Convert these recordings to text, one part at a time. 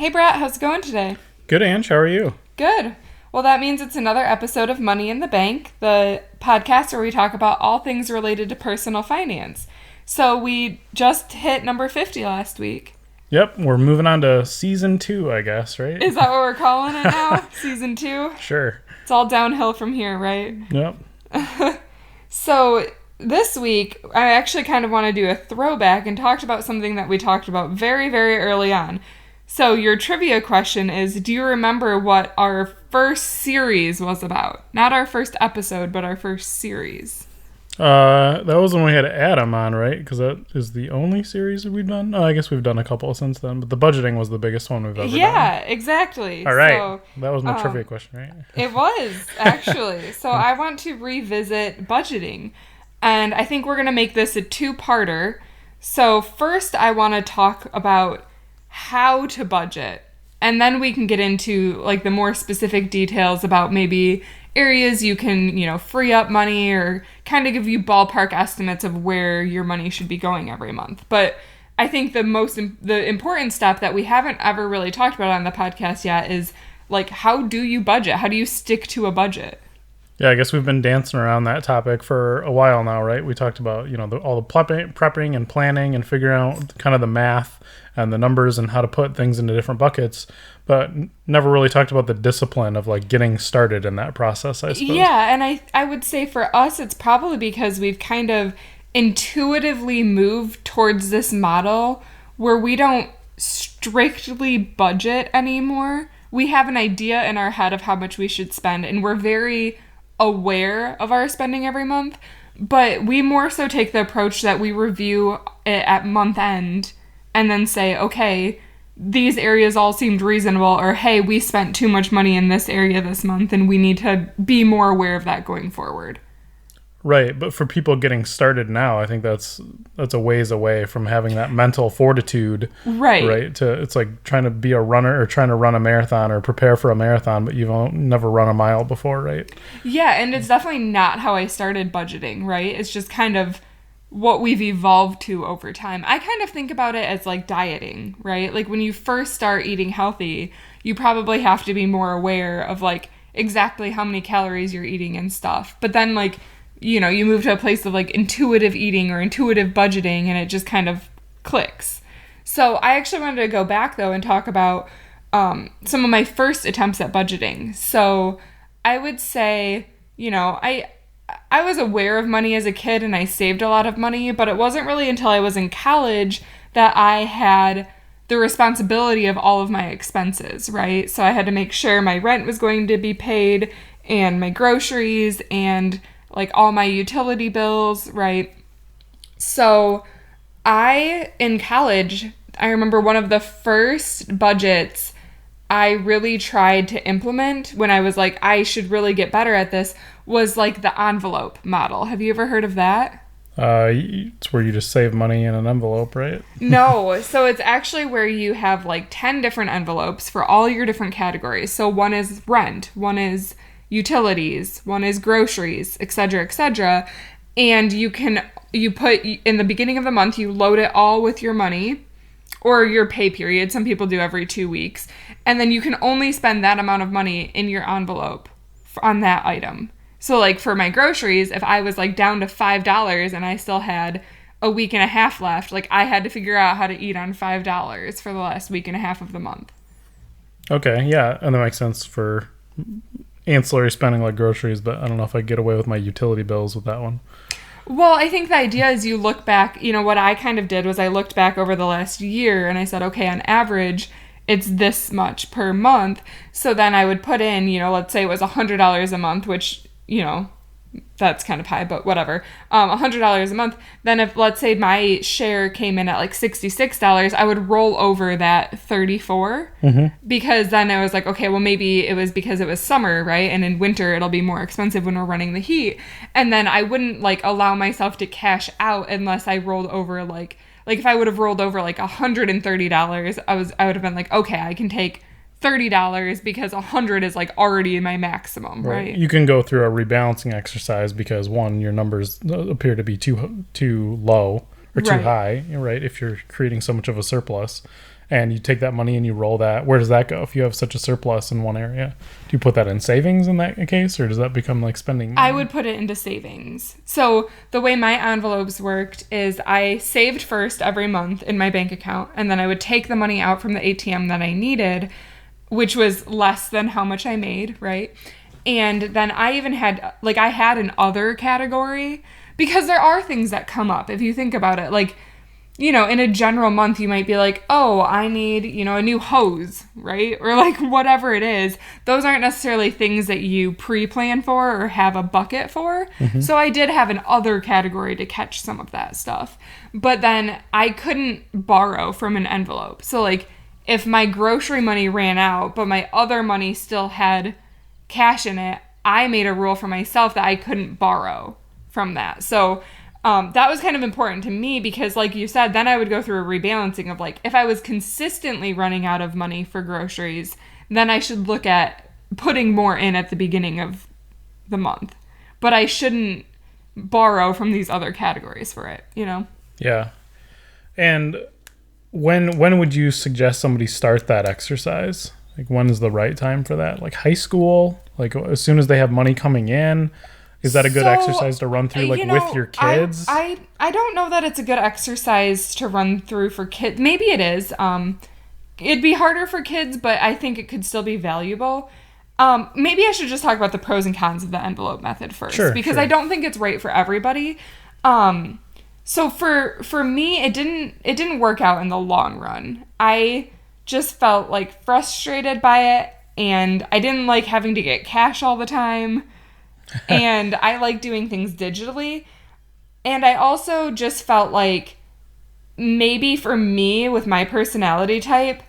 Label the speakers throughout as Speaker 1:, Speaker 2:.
Speaker 1: Hey Brett, how's it going today?
Speaker 2: Good, Ange. How are you?
Speaker 1: Good. Well, that means it's another episode of Money in the Bank, the podcast where we talk about all things related to personal finance. So we just hit number 50 last week.
Speaker 2: Yep, we're moving on to season 2, I guess, right?
Speaker 1: Is that what we're calling it now? Season 2?
Speaker 2: Sure.
Speaker 1: It's all downhill from here, right?
Speaker 2: Yep.
Speaker 1: So this week, I actually kind of want to do a throwback and talked about something that we talked about very, very early on. So your trivia question is, do you remember what our first series was about? Not our first episode, but our first series.
Speaker 2: That was when we had Adam on, right? Because that is the only series that we've done. Oh, I guess we've done a couple since then, but the budgeting was the biggest one we've ever done.
Speaker 1: Yeah, exactly.
Speaker 2: All right.
Speaker 1: So,
Speaker 2: that was my trivia question, right?
Speaker 1: It was, actually. So I want to revisit budgeting. And I think we're going to make this a two-parter. So first, I want to talk about how to budget. And then we can get into like the more specific details about maybe areas you can, free up money or kind of give you ballpark estimates of where your money should be going every month. But I think the important step that we haven't ever really talked about on the podcast yet is like, how do you budget? How do you stick to a budget?
Speaker 2: Yeah, I guess we've been dancing around that topic for a while now, right? We talked about, all the prepping and planning and figuring out kind of the math and the numbers and how to put things into different buckets, but never really talked about the discipline of like getting started in that process, I suppose.
Speaker 1: Yeah, and I would say for us, it's probably because we've kind of intuitively moved towards this model where we don't strictly budget anymore. We have an idea in our head of how much we should spend, and we're very aware of our spending every month, but we more so take the approach that we review it at month end and then say, okay, these areas all seemed reasonable, or hey, we spent too much money in this area this month and we need to be more aware of that going forward.
Speaker 2: Right, but for people getting started now, I think that's a ways away from having that mental fortitude.
Speaker 1: Right.
Speaker 2: Right. It's like trying to be a runner or trying to run a marathon or prepare for a marathon, but you've never run a mile before, right?
Speaker 1: Yeah, and it's definitely not how I started budgeting, right? It's just kind of what we've evolved to over time. I kind of think about it as like dieting, right? Like when you first start eating healthy, you probably have to be more aware of like exactly how many calories you're eating and stuff. But then like, you move to a place of like intuitive eating or intuitive budgeting and it just kind of clicks. So I actually wanted to go back though and talk about some of my first attempts at budgeting. So I would say, I was aware of money as a kid and I saved a lot of money, but it wasn't really until I was in college that I had the responsibility of all of my expenses, right? So I had to make sure my rent was going to be paid and my groceries and like all my utility bills, right? So in college, I remember one of the first budgets I really tried to implement when I was like, I should really get better at this, was like the envelope model. Have you ever heard of that?
Speaker 2: It's where you just save money in an envelope, right?
Speaker 1: No. So it's actually where you have like 10 different envelopes for all your different categories. So one is rent, one is utilities, one is groceries, etc., etc. And you put in the beginning of the month, you load it all with your money or your pay period. Some people do every 2 weeks. And then you can only spend that amount of money in your envelope on that item. So like for my groceries, if I was like down to $5 and I still had a week and a half left, like I had to figure out how to eat on $5 for the last week and a half of the month.
Speaker 2: Okay, yeah, and that makes sense for ancillary spending like groceries, but I don't know if I get away with my utility bills with that one.
Speaker 1: Well, I think the idea is you look back, what I kind of did was I looked back over the last year and I said, okay, on average, it's this much per month. So then I would put in, let's say it was $100 a month, which, that's kind of high, but whatever, $100 a month. Then if, let's say my share came in at like $66, I would roll over that 34 because then I was like, okay, well, maybe it was because it was summer, right? And in winter, it'll be more expensive when we're running the heat. And then I wouldn't like allow myself to cash out unless I rolled over like if I would have rolled over like $130, I would have been like, okay, I can take $30 because 100 is like already my maximum, right?
Speaker 2: You can go through a rebalancing exercise because one, your numbers appear to be too low or too high, right? If you're creating so much of a surplus, and you take that money and you roll that. Where does that go if you have such a surplus in one area? Do you put that in savings in that case, or does that become like spending money?
Speaker 1: I would put it into savings. So the way my envelopes worked is I saved first every month in my bank account, and then I would take the money out from the ATM that I needed, which was less than how much I made, right? And then I even had, like, I had an other category, because there are things that come up if you think about it. Like, you know, in a general month, you might be like, oh, I need, you know, a new hose, right? Or like whatever it is. Those aren't necessarily things that you pre-plan for or have a bucket for. Mm-hmm. So I did have an other category to catch some of that stuff. But then I couldn't borrow from an envelope. So like if my grocery money ran out, but my other money still had cash in it, I made a rule for myself that I couldn't borrow from that. So that was kind of important to me because, like you said, then I would go through a rebalancing of like, if I was consistently running out of money for groceries, then I should look at putting more in at the beginning of the month. But I shouldn't borrow from these other categories for it, you know?
Speaker 2: Yeah. And when would you suggest somebody start that exercise? Like, when is the right time for that? Like high school? Like as soon as they have money coming in? Is that a good exercise to run through, like, you know, with your kids?
Speaker 1: I don't know that it's a good exercise to run through for kids. Maybe it is. It'd be harder for kids, but I think it could still be valuable. Maybe I should just talk about the pros and cons of the envelope method first.
Speaker 2: Sure,
Speaker 1: because
Speaker 2: sure.
Speaker 1: I don't think it's right for everybody. So for me, it didn't work out in the long run. I just felt, like, frustrated by it, and I didn't like having to get cash all the time. And I like doing things digitally. And I also just felt like maybe for me with my personality type,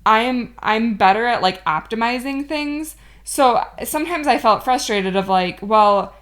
Speaker 1: I'm better at like optimizing things. So sometimes I felt frustrated of like, well,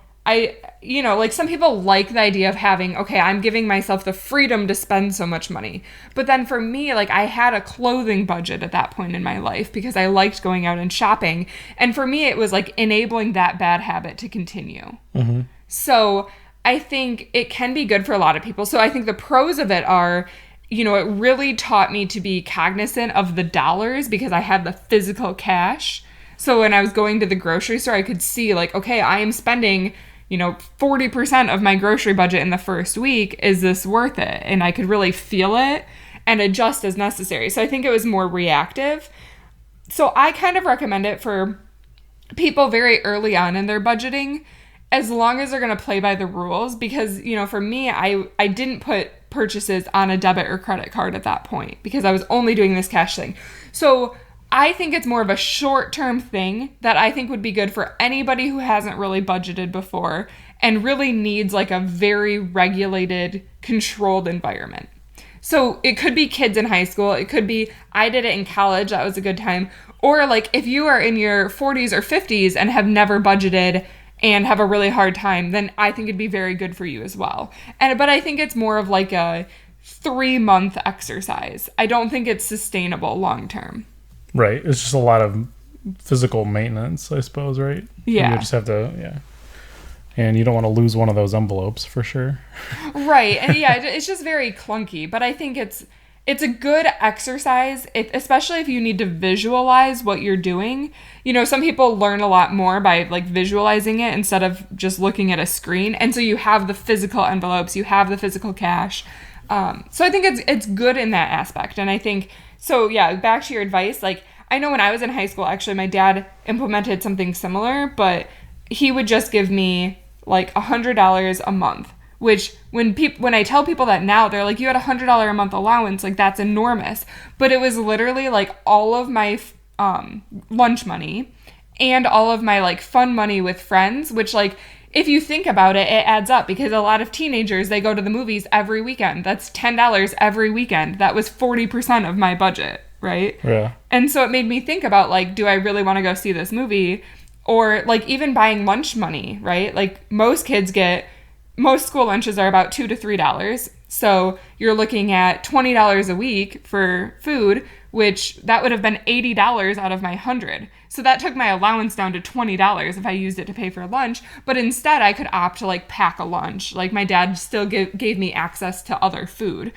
Speaker 1: you know, like some people like the idea of having, okay, I'm giving myself the freedom to spend so much money. But then for me, like I had a clothing budget at that point in my life because I liked going out and shopping. And for me, it was like enabling that bad habit to continue. Mm-hmm. So I think it can be good for a lot of people. So I think the pros of it are, you know, it really taught me to be cognizant of the dollars because I had the physical cash. So when I was going to the grocery store, I could see like, okay, I am spending, you know, 40% of my grocery budget in the first week. Is this worth it? And I could really feel it and adjust as necessary. So I think it was more reactive. So I kind of recommend it for people very early on in their budgeting, as long as they're going to play by the rules. Because, you know, for me, I didn't put purchases on a debit or credit card at that point because I was only doing this cash thing. So I think it's more of a short-term thing that I think would be good for anybody who hasn't really budgeted before and really needs like a very regulated, controlled environment. So it could be kids in high school. It could be, I did it in college. That was a good time. Or like if you are in your 40s or 50s and have never budgeted and have a really hard time, then I think it'd be very good for you as well. But I think it's more of like a 3-month exercise. I don't think it's sustainable long-term.
Speaker 2: Right. It's just a lot of physical maintenance, I suppose, right?
Speaker 1: Yeah.
Speaker 2: You just have to, yeah. And you don't want to lose one of those envelopes for sure.
Speaker 1: Right. And yeah, it's just very clunky. But I think it's a good exercise, especially if you need to visualize what you're doing. You know, some people learn a lot more by like visualizing it instead of just looking at a screen. And so you have the physical envelopes, you have the physical cash. So I think it's good in that aspect. And I think, so yeah, back to your advice, like I know when I was in high school, actually my dad implemented something similar, but he would just give me like $100 a month, which when I tell people that now, they're like, you had $100 a month allowance, like that's enormous. But it was literally like all of my lunch money and all of my like fun money with friends, which like, if you think about it, it adds up because a lot of teenagers, they go to the movies every weekend. That's $10 every weekend. That was 40% of my budget, right?
Speaker 2: Yeah.
Speaker 1: And so it made me think about like, do I really want to go see this movie? Or like even buying lunch money, right? Like most school lunches are about $2 to $3. So you're looking at $20 a week for food, which that would have been $80 out of my $100. So that took my allowance down to $20 if I used it to pay for lunch. But instead I could opt to like pack a lunch. Like my dad still gave me access to other food.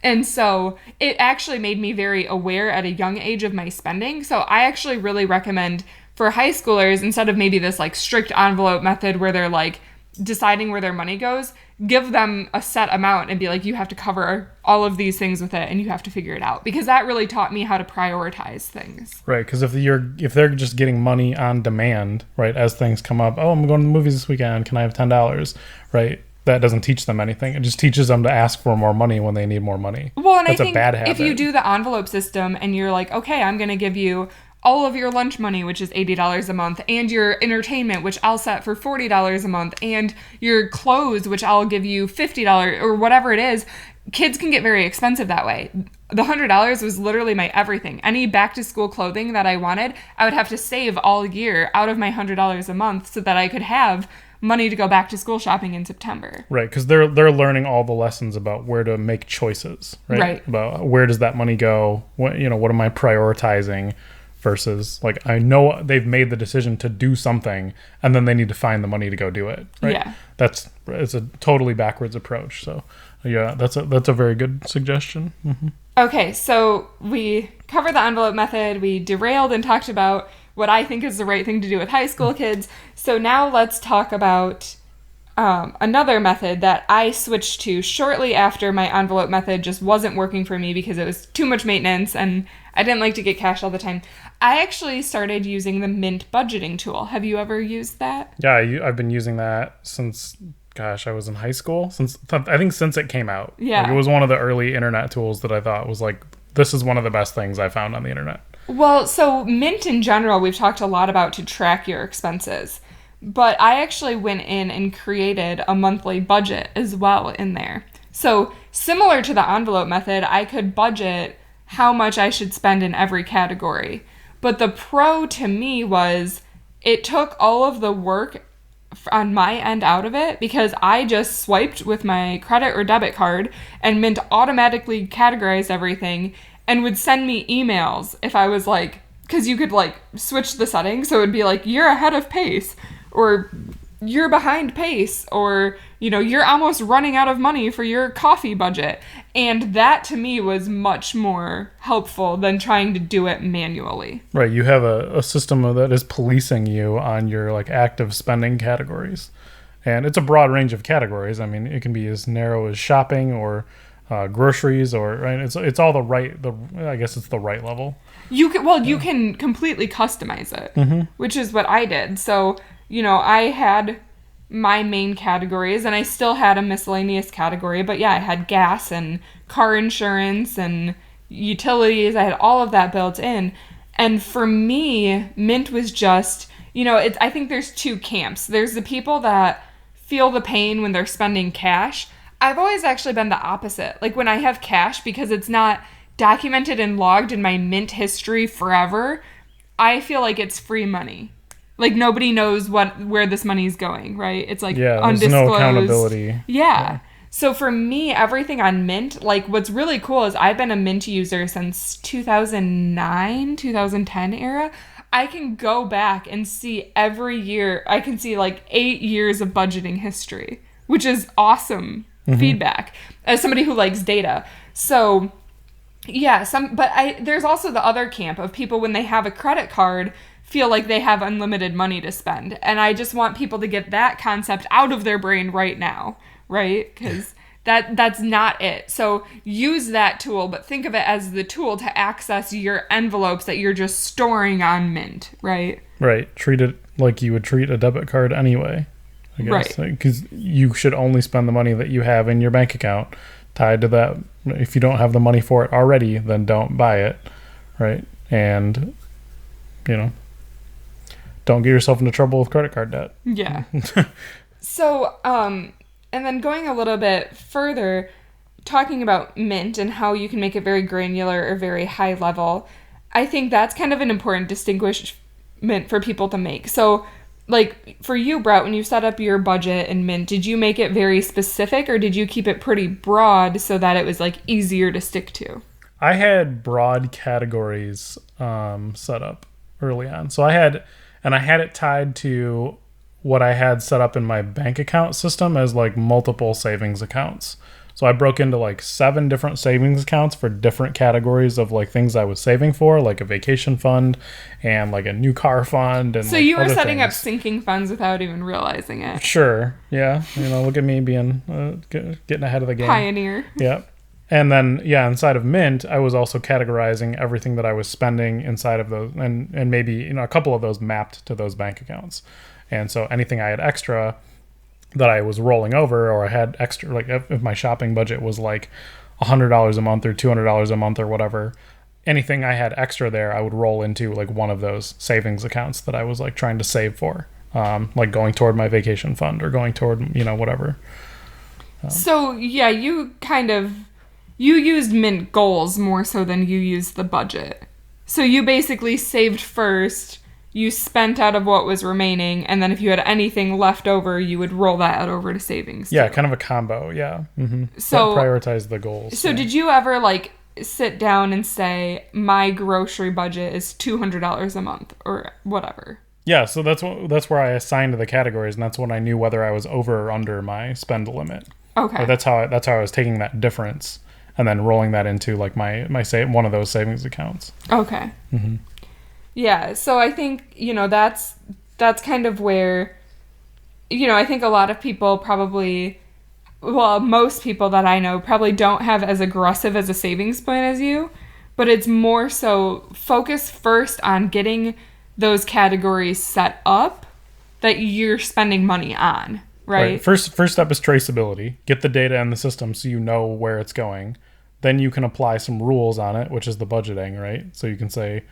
Speaker 1: And so it actually made me very aware at a young age of my spending. So I actually really recommend for high schoolers, instead of maybe this like strict envelope method where they're like deciding where their money goes, give them a set amount and be like, you have to cover all of these things with it and you have to figure it out, because that really taught me how to prioritize things.
Speaker 2: Right, because if they're just getting money on demand, right, as things come up, oh, I'm going to the movies this weekend, can I have $10? Right, that doesn't teach them anything. It just teaches them to ask for more money when they need more money.
Speaker 1: Well, and
Speaker 2: that's
Speaker 1: I think
Speaker 2: a bad habit.
Speaker 1: If you do the envelope system and you're like, okay, I'm going to give you all of your lunch money, which is $80 a month, and your entertainment, which I'll set for $40 a month, and your clothes, which I'll give you $50 or whatever it is, kids can get very expensive that way. The $100 was literally my everything. Any back to school clothing that I wanted, I would have to save all year out of my $100 a month so that I could have money to go back to school shopping in September.
Speaker 2: Right, because they're learning all the lessons about where to make choices, right? About where does that money go? What am I prioritizing? Versus, like, I know they've made the decision to do something, and then they need to find the money to go do it. Right? Yeah, it's a totally backwards approach. So, yeah, that's a very good suggestion. Mm-hmm.
Speaker 1: Okay, so we covered the envelope method. We derailed and talked about what I think is the right thing to do with high school kids. So now let's talk about another method that I switched to shortly after my envelope method just wasn't working for me because it was too much maintenance and I didn't like to get cash all the time. I actually started using the Mint budgeting tool. Have you ever used that?
Speaker 2: Yeah, I've been using that since, I was in high school. Since it came out.
Speaker 1: Yeah.
Speaker 2: Like, it was one of the early internet tools that I thought was like, this is one of the best things I found on the internet.
Speaker 1: Well, so Mint in general, we've talked a lot about to track your expenses. But I actually went in and created a monthly budget as well in there. So similar to the envelope method, I could budget how much I should spend in every category. But the pro to me was it took all of the work on my end out of it because I just swiped with my credit or debit card and Mint automatically categorized everything and would send me emails if I was like, because you could like switch the settings. So it would be like, you're ahead of pace or you're behind pace or, you're almost running out of money for your coffee budget. And that to me was much more helpful than trying to do it manually.
Speaker 2: Right. You have a system that is policing you on your like active spending categories. And it's a broad range of categories. I mean, it can be as narrow as shopping or groceries or right. It's all I guess it's the right level.
Speaker 1: You can completely customize it, which is what I did. So, I had my main categories and I still had a miscellaneous category, but yeah, I had gas and car insurance and utilities. I had all of that built in. And for me, Mint was just, I think there's two camps. There's the people that feel the pain when they're spending cash. I've always actually been the opposite. Like when I have cash, because it's not documented and logged in my Mint history forever, I feel like it's free money. Like nobody knows where this money's going, right? It's like undisclosed.
Speaker 2: There's no accountability.
Speaker 1: Yeah. So for me, everything on Mint, like what's really cool is I've been a Mint user since 2009, 2010 era. I can go back and see every year. I can see like 8 years of budgeting history, which is awesome feedback as somebody who likes data. So yeah, there's also the other camp of people when they have a credit card feel like they have unlimited money to spend. And I just want people to get that concept out of their brain right now, right? Because that's not it. So use that tool, but think of it as the tool to access your envelopes that you're just storing on Mint, right?
Speaker 2: Right. Treat it like you would treat a debit card anyway, I guess. Right. Because you should only spend the money that you have in your bank account tied to that. If you don't have the money for it already, then don't buy it, right? And, don't get yourself into trouble with credit card debt.
Speaker 1: Yeah. So, and then going a little bit further, talking about Mint and how you can make it very granular or very high level, I think that's kind of an important distinguishment for people to make. So, like, for you, Brett, when you set up your budget in Mint, did you make it very specific or did you keep it pretty broad so that it was, like, easier to stick to?
Speaker 2: I had broad categories set up early on. So I had it tied to what I had set up in my bank account system as like multiple savings accounts. So I broke into like 7 different savings accounts for different categories of like things I was saving for, like a vacation fund and like a new car fund. And
Speaker 1: So
Speaker 2: like
Speaker 1: you were
Speaker 2: other
Speaker 1: setting up
Speaker 2: things.
Speaker 1: sinking funds without even realizing it.
Speaker 2: Sure. Yeah. Look at me being, getting ahead of the game.
Speaker 1: Pioneer.
Speaker 2: Yeah. And then, yeah, inside of Mint, I was also categorizing everything that I was spending inside of those, and maybe, a couple of those mapped to those bank accounts. And so anything I had extra that I was rolling over, or I had extra, like if my shopping budget was like $100 a month or $200 a month or whatever, anything I had extra there, I would roll into like one of those savings accounts that I was like trying to save for, like going toward my vacation fund or going toward, whatever.
Speaker 1: So yeah, you used Mint goals more so than you used the budget. So you basically saved first, you spent out of what was remaining, and then if you had anything left over, you would roll that out over to savings.
Speaker 2: Yeah,
Speaker 1: too.
Speaker 2: kind of a combo. Yeah. Mm-hmm.
Speaker 1: So
Speaker 2: prioritize the goals.
Speaker 1: So did you ever like sit down and say, my grocery budget is $200 a month or whatever?
Speaker 2: Yeah, so that's where I assigned the categories, and that's when I knew whether I was over or under my spend limit.
Speaker 1: Okay.
Speaker 2: Or that's how I was taking that difference and then rolling that into like my one of those savings accounts.
Speaker 1: Okay.
Speaker 2: Mm-hmm.
Speaker 1: Yeah, so I think, that's kind of where, I think a lot of people probably, well, most people that I know probably don't have as aggressive as a savings plan as you, but it's more so focus first on getting those categories set up that you're spending money on, right?
Speaker 2: First step is traceability. Get the data in the system so you know where it's going. Then you can apply some rules on it, which is the budgeting, right? So you can say,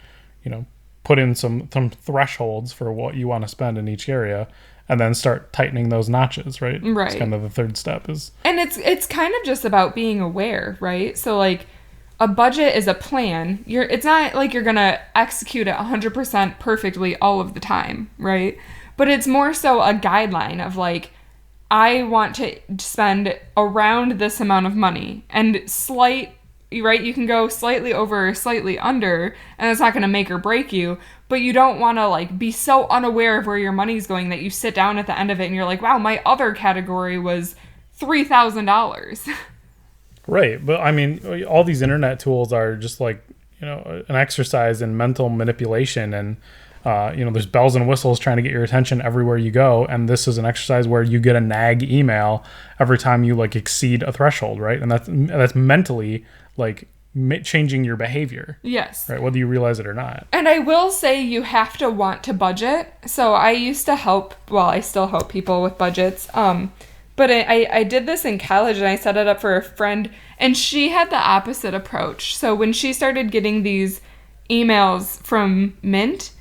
Speaker 2: put in some thresholds for what you want to spend in each area, and then start tightening those notches, right?
Speaker 1: Right.
Speaker 2: It's kind of the third step is.
Speaker 1: And it's kind of just about being aware, right? So like a budget is a plan. It's not like you're going to execute it 100% perfectly all of the time, right? But it's more so a guideline of like, I want to spend around this amount of money, and right? You can go slightly over or slightly under, and it's not going to make or break you, but you don't want to like be so unaware of where your money's going that you sit down at the end of it and you're like, wow, my other category was $3,000.
Speaker 2: Right. But I mean, all these internet tools are just like, an exercise in mental manipulation, and there's bells and whistles trying to get your attention everywhere you go. And this is an exercise where you get a nag email every time you like exceed a threshold, right? And that's mentally like changing your behavior.
Speaker 1: Yes.
Speaker 2: Right, whether you realize it or not.
Speaker 1: And I will say you have to want to budget. So I used to I still help people with budgets. But I did this in college, and I set it up for a friend, and she had the opposite approach. So when she started getting these emails from Mint,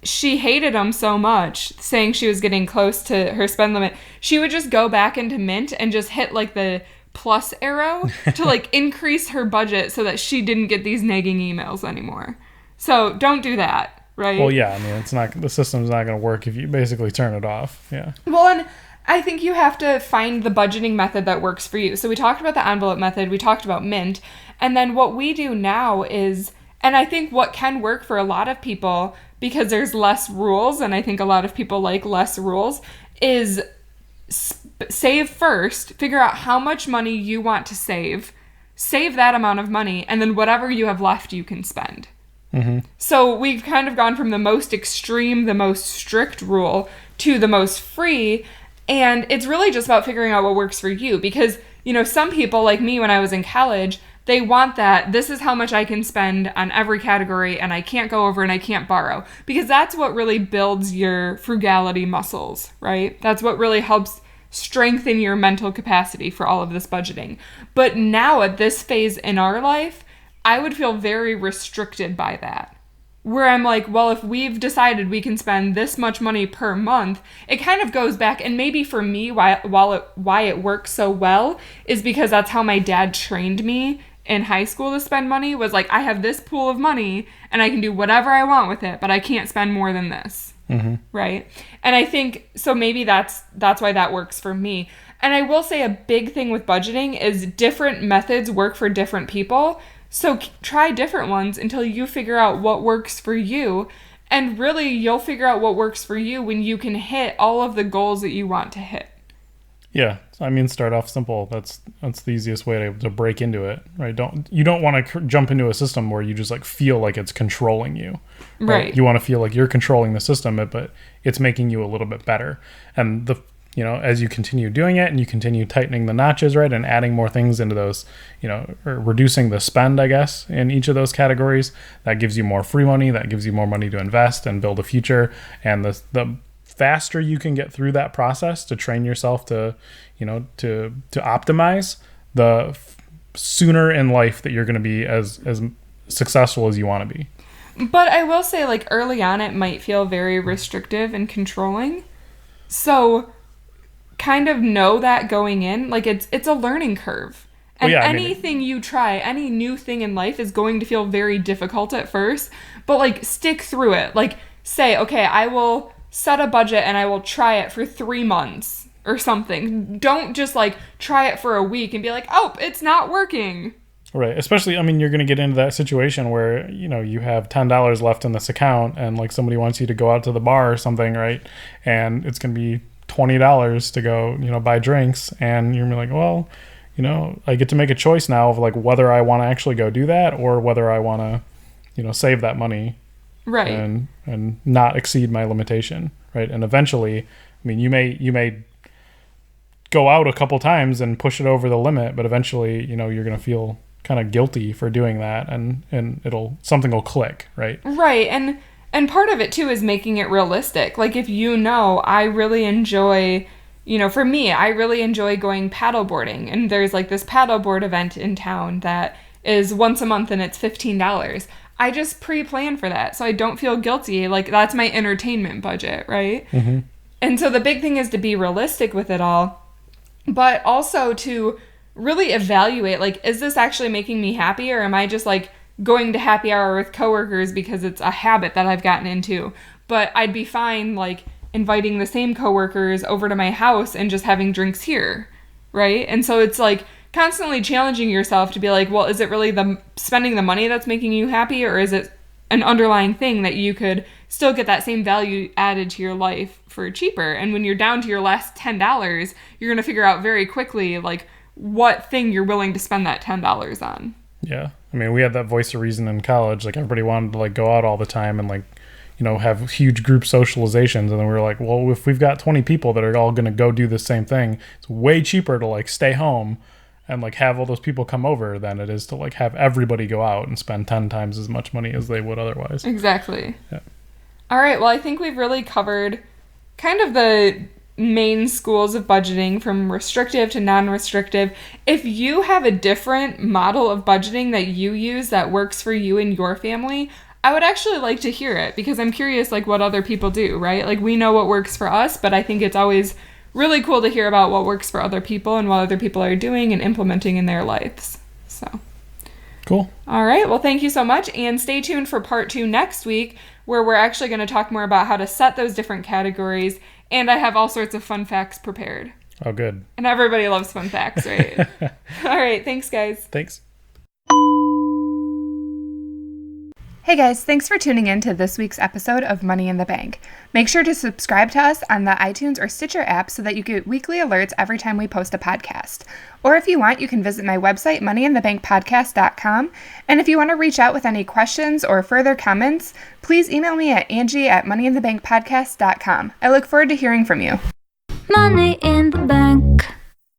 Speaker 1: she hated them so much, saying she was getting close to her spend limit. She would just go back into Mint and just hit like the plus arrow to like increase her budget so that she didn't get these nagging emails anymore. So don't do that, right?
Speaker 2: Well, yeah, I mean, the system's not going to work if you basically turn it off. Yeah.
Speaker 1: Well, and I think you have to find the budgeting method that works for you. So we talked about the envelope method, we talked about Mint, and then what we do now is, and I think what can work for a lot of people, because there's less rules, and I think a lot of people like less rules, is save first, figure out how much money you want to save that amount of money, and then whatever you have left you can spend.
Speaker 2: Mm-hmm.
Speaker 1: So we've kind of gone from the most extreme, the most strict rule to the most free, and it's really just about figuring out what works for you, because, some people like me when I was in college, they want that this is how much I can spend on every category, and I can't go over and I can't borrow, because that's what really builds your frugality muscles, right? That's what really helps strengthen your mental capacity for all of this budgeting. But now at this phase in our life, I would feel very restricted by that. Where I'm like, well, if we've decided we can spend this much money per month, it kind of goes back, and maybe for me, why it works so well is because that's how my dad trained me in high school to spend money, was like, I have this pool of money and I can do whatever I want with it, but I can't spend more than this.
Speaker 2: Mm-hmm.
Speaker 1: Right? And I think, so maybe that's why that works for me. And I will say a big thing with budgeting is different methods work for different people. So try different ones until you figure out what works for you. And really, you'll figure out what works for you when you can hit all of the goals that you want to hit.
Speaker 2: Yeah, I mean, start off simple. That's the easiest way to break into it, right? You don't want to jump into a system where you just like feel like it's controlling you,
Speaker 1: Right.
Speaker 2: You want to feel like you're controlling the system, but it's making you a little bit better. And as you continue doing it and you continue tightening the notches, right, and adding more things into those, or reducing the spend, I guess, in each of those categories, that gives you more free money, that gives you more money to invest and build a future. And the faster you can get through that process to train yourself to optimize, the sooner in life that you're going to be as successful as you want to be.
Speaker 1: But I will say, like, early on, it might feel very restrictive and controlling. So kind of know that going in, like, it's a learning curve. And anything you try, any new thing in life is going to feel very difficult at first, but, like, stick through it. Like, say, okay, I will set a budget and I will try it for 3 months or something. Don't just, like, try it for a week and be like, oh, it's not working.
Speaker 2: Right. Especially, I mean, you're going to get into that situation where, you have $10 left in this account and, like, somebody wants you to go out to the bar or something, right? And it's going to be $20 to go, buy drinks. And you're going to be like, well, I get to make a choice now of, like, whether I want to actually go do that or whether I want to, save that money.
Speaker 1: Right.
Speaker 2: And not exceed my limitation. Right. And eventually, I mean, you may go out a couple times and push it over the limit, but eventually, you're going to feel kind of guilty for doing that, and something will click, right?
Speaker 1: Right. And part of it too is making it realistic. Like, if I really enjoy, for me, I really enjoy going paddleboarding, and there's like this paddleboard event in town that is once a month and it's $15. I just pre-plan for that so I don't feel guilty. Like, that's my entertainment budget, right?
Speaker 2: Mm-hmm.
Speaker 1: And so the big thing is to be realistic with it all, but also to really evaluate, like, is this actually making me happy, or am I just, like, going to happy hour with coworkers because it's a habit that I've gotten into? But I'd be fine, like, inviting the same coworkers over to my house and just having drinks here, right? And so it's, like, constantly challenging yourself to be like, well, is it really the spending the money that's making you happy, or is it an underlying thing that you could still get that same value added to your life for cheaper? And when you're down to your last $10, you're going to figure out very quickly, like, what thing you're willing to spend that $10 on.
Speaker 2: Yeah. I mean, we had that voice of reason in college. Like, everybody wanted to, like, go out all the time and, like, have huge group socializations. And then we were like, well, if we've got 20 people that are all going to go do the same thing, it's way cheaper to, like, stay home and, like, have all those people come over than it is to, like, have everybody go out and spend 10 times as much money as they would otherwise.
Speaker 1: Exactly.
Speaker 2: Yeah.
Speaker 1: All right. Well, I think we've really covered kind of the main schools of budgeting, from restrictive to non-restrictive. If you have a different model of budgeting that you use that works for you and your family, I would actually like to hear it, because I'm curious, like, what other people do, right? Like, we know what works for us, but I think it's always really cool to hear about what works for other people and what other people are doing and implementing in their lives. So
Speaker 2: cool.
Speaker 1: All right. Well, thank you so much. And stay tuned for part 2 next week, where we're actually going to talk more about how to set those different categories. And I have all sorts of fun facts prepared.
Speaker 2: Oh, good.
Speaker 1: And everybody loves fun facts, right? All right. Thanks, guys.
Speaker 2: Thanks.
Speaker 1: Hey guys, thanks for tuning in to this week's episode of Money in the Bank. Make sure to subscribe to us on the iTunes or Stitcher app so that you get weekly alerts every time we post a podcast. Or if you want, you can visit my website, moneyinthebankpodcast.com. And if you want to reach out with any questions or further comments, please email me at Angie@moneyinthebankpodcast.com. I look forward to hearing from you.
Speaker 3: Money in the